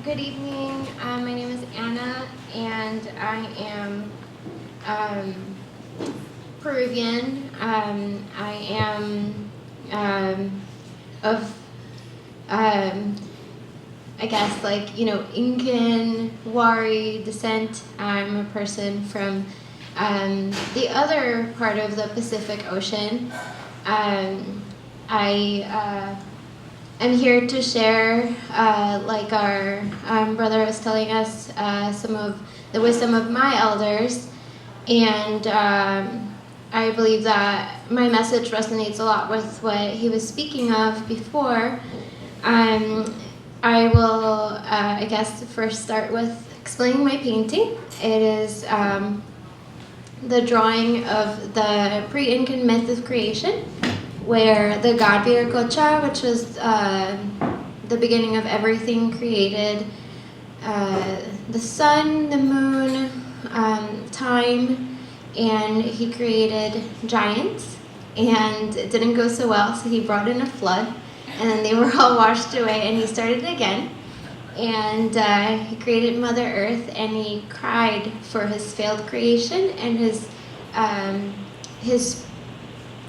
Good evening. My name is Anna, and I am Peruvian. I am of, I guess, Incan, Wari descent. I'm a person from the other part of the Pacific Ocean. I'm here to share, like our brother was telling us, some of the wisdom of my elders. And I believe that my message resonates a lot with what he was speaking of before. I will, I guess, first start with explaining my painting. It is the drawing of the pre-Incan myth of creation, where the god Viracocha, which was the beginning of everything, created the sun, the moon, time, and he created giants. And it didn't go so well, so he brought in a flood, and then they were all washed away, and he started again. And he created Mother Earth, and he cried for his failed creation, and his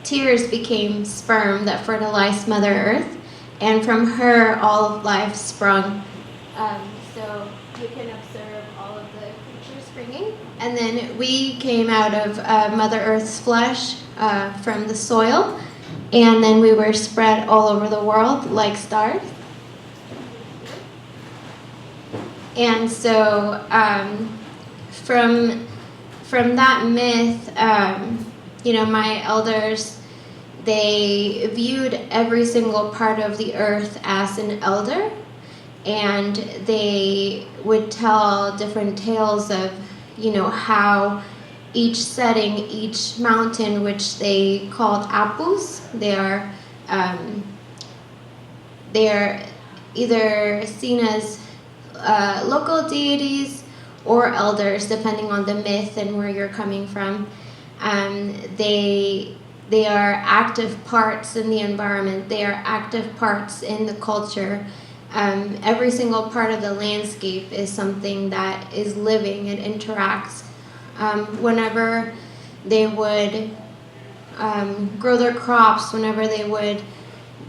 tears became sperm that fertilized Mother Earth, and from her all of life sprung. So you can observe all of the creatures springing. And then we came out of Mother Earth's flesh from the soil, and then we were spread all over the world like stars. And so from that myth, my elders, they viewed every single part of the earth as an elder, and they would tell different tales of, how each setting, each mountain, which they called apus, they are either seen as local deities or elders, depending on the myth and where you're coming from. They are active parts in the environment. They are active parts in the culture. Every single part of the landscape is something that is living and interacts. Whenever they would grow their crops, whenever they would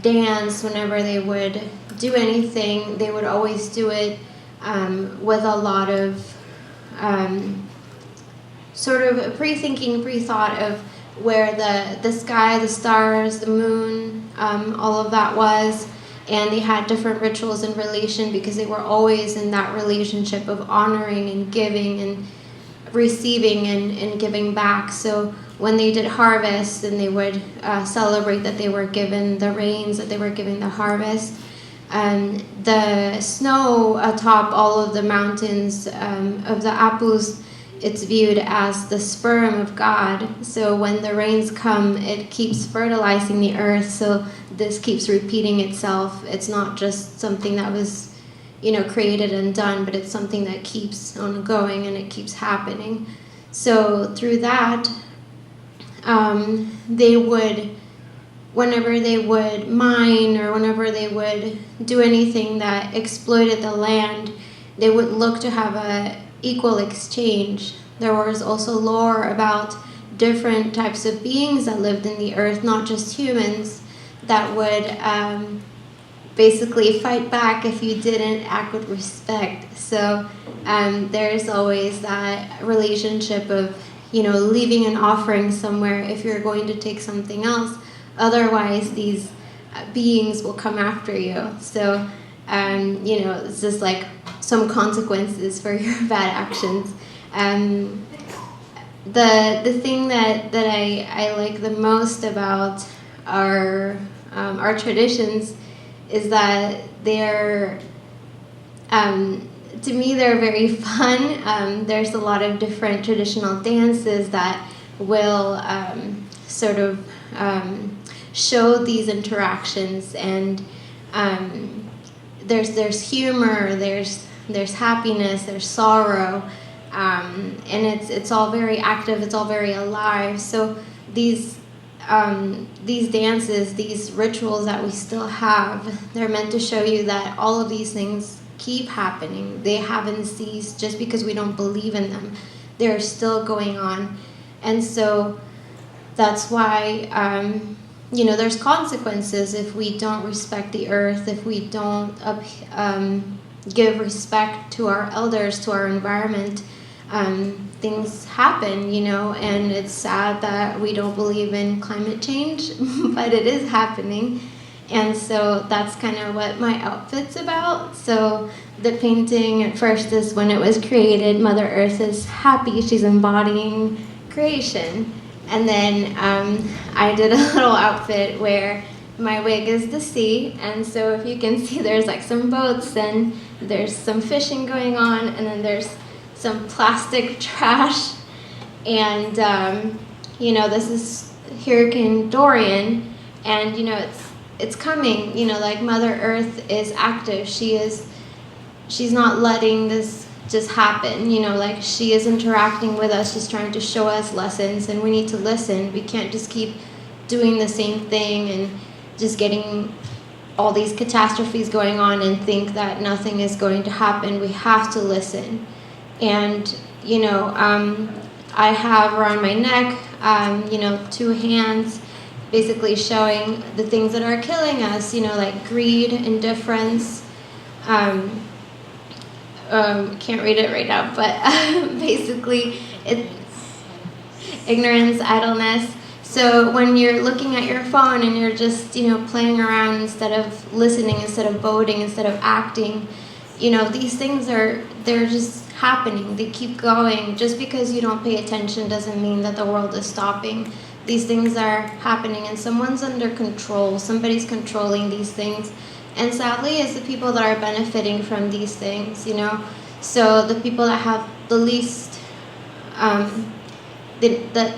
dance, whenever they would do anything, they would always do it with a lot of sort of pre-thinking, pre-thought of where the sky, the stars, the moon, all of that was. And they had different rituals in relation because they were always in that relationship of honoring and giving and receiving and giving back. So when they did harvest, then they would celebrate that they were given the rains, that they were given the harvest. The snow atop all of the mountains of the Apus, it's viewed as the sperm of God. So when the rains come, it keeps fertilizing the earth. So this keeps repeating itself. It's not just something that was, created and done, but it's something that keeps on going and it keeps happening. So through that, they would, whenever they would mine or whenever they would do anything that exploited the land, they would look to have a equal exchange. There was also lore about different types of beings that lived in the earth, not just humans, that would basically fight back if you didn't act with respect. So there's always that relationship of, leaving an offering somewhere if you're going to take something else. Otherwise, these beings will come after you. So, it's just like some consequences for your bad actions. The thing that I like the most about our traditions is that they're, to me, they're very fun. There's a lot of different traditional dances that will sort of show these interactions, and there's humor, there's happiness, there's sorrow, and it's all very active, it's all very alive. So these dances, these rituals that we still have, they're meant to show you that all of these things keep happening. They haven't ceased just because we don't believe in them. They're still going on. And so that's why, there's consequences if we don't respect the earth, if we don't give respect to our elders, to our environment. Things happen, and it's sad that we don't believe in climate change, but it is happening. And so that's kind of what my outfit's about. So the painting at first is when it was created, Mother Earth is happy, she's embodying creation. And then I did a little outfit where my wig is the sea, and so if you can see, there's like some boats and there's some fishing going on, and then there's some plastic trash, and this is Hurricane Dorian, and it's coming. Like Mother Earth is active. She's not letting this just happen. Like she is interacting with us. She's trying to show us lessons, and we need to listen. We can't just keep doing the same thing and just getting all these catastrophes going on and think that nothing is going to happen. We have to listen. And I have around my neck 2 hands basically showing the things that are killing us, like greed, indifference. Can't read it right now, but basically it's ignorance, idleness. So when you're looking at your phone and you're just, playing around instead of listening, instead of voting, instead of acting, these things they're just happening. They keep going. Just because you don't pay attention doesn't mean that the world is stopping. These things are happening and someone's under control. Somebody's controlling these things. And sadly, it's the people that are benefiting from these things, So the people that have the least, that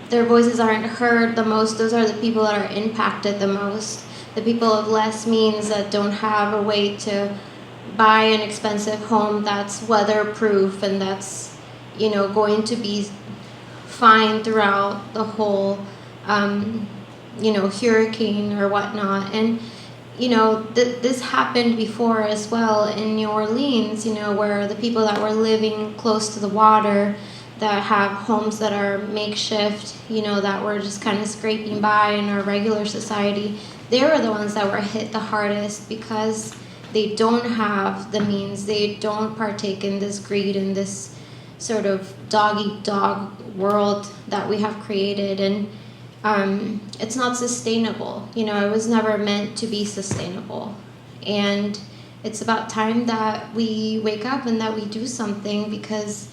their voices aren't heard the most, those are the people that are impacted the most. The people of less means that don't have a way to buy an expensive home that's weatherproof and that's, going to be fine throughout the whole, hurricane or whatnot. And this happened before as well in New Orleans, where the people that were living close to the water, that have homes that are makeshift, that were just kind of scraping by in our regular society, they were the ones that were hit the hardest because they don't have the means, they don't partake in this greed and this sort of dog-eat-dog world that we have created. And it's not sustainable. It was never meant to be sustainable. And it's about time that we wake up and that we do something, because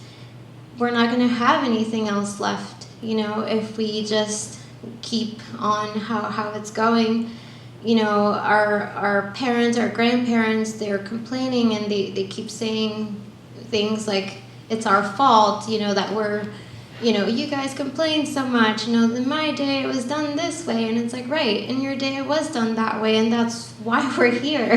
we're not going to have anything else left, if we just keep on how it's going. Our parents, our grandparents, they're complaining and they keep saying things like it's our fault, that we're, you guys complain so much, in my day it was done this way, and it's like, right, in your day it was done that way, and that's why we're here.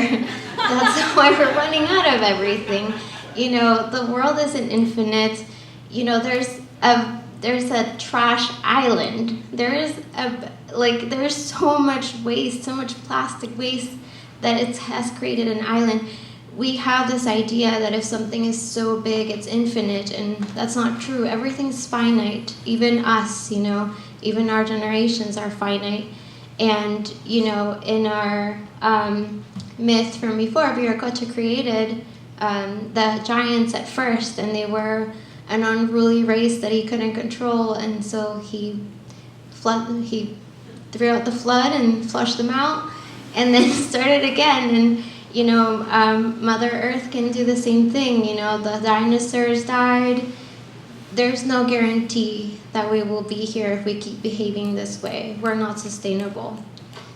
That's why we're running out of everything. The world isn't infinite. There's a trash island. There's so much waste, so much plastic waste that it has created an island. We have this idea that if something is so big, it's infinite, and that's not true. Everything's finite. Even us, even our generations are finite. And, in our myth from before, Viracocha created the giants at first, and they were an unruly race that he couldn't control, and so he threw out the flood and flushed them out, and then started again. And Mother Earth can do the same thing. The dinosaurs died. There's no guarantee that we will be here if we keep behaving this way. We're not sustainable.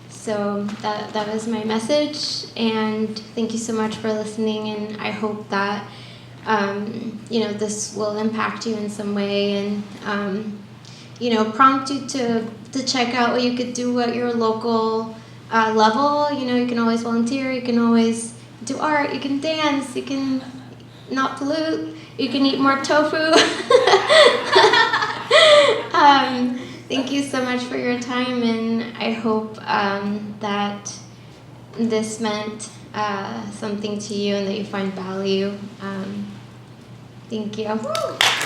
So that was my message, and thank you so much for listening, and I hope that this will impact you in some way, and prompt you to check out what you could do at your local level. You can always volunteer, you can always do art, you can dance, you can not pollute, you can eat more tofu. Thank you so much for your time, and I hope that this meant something to you and that you find value. Thank you.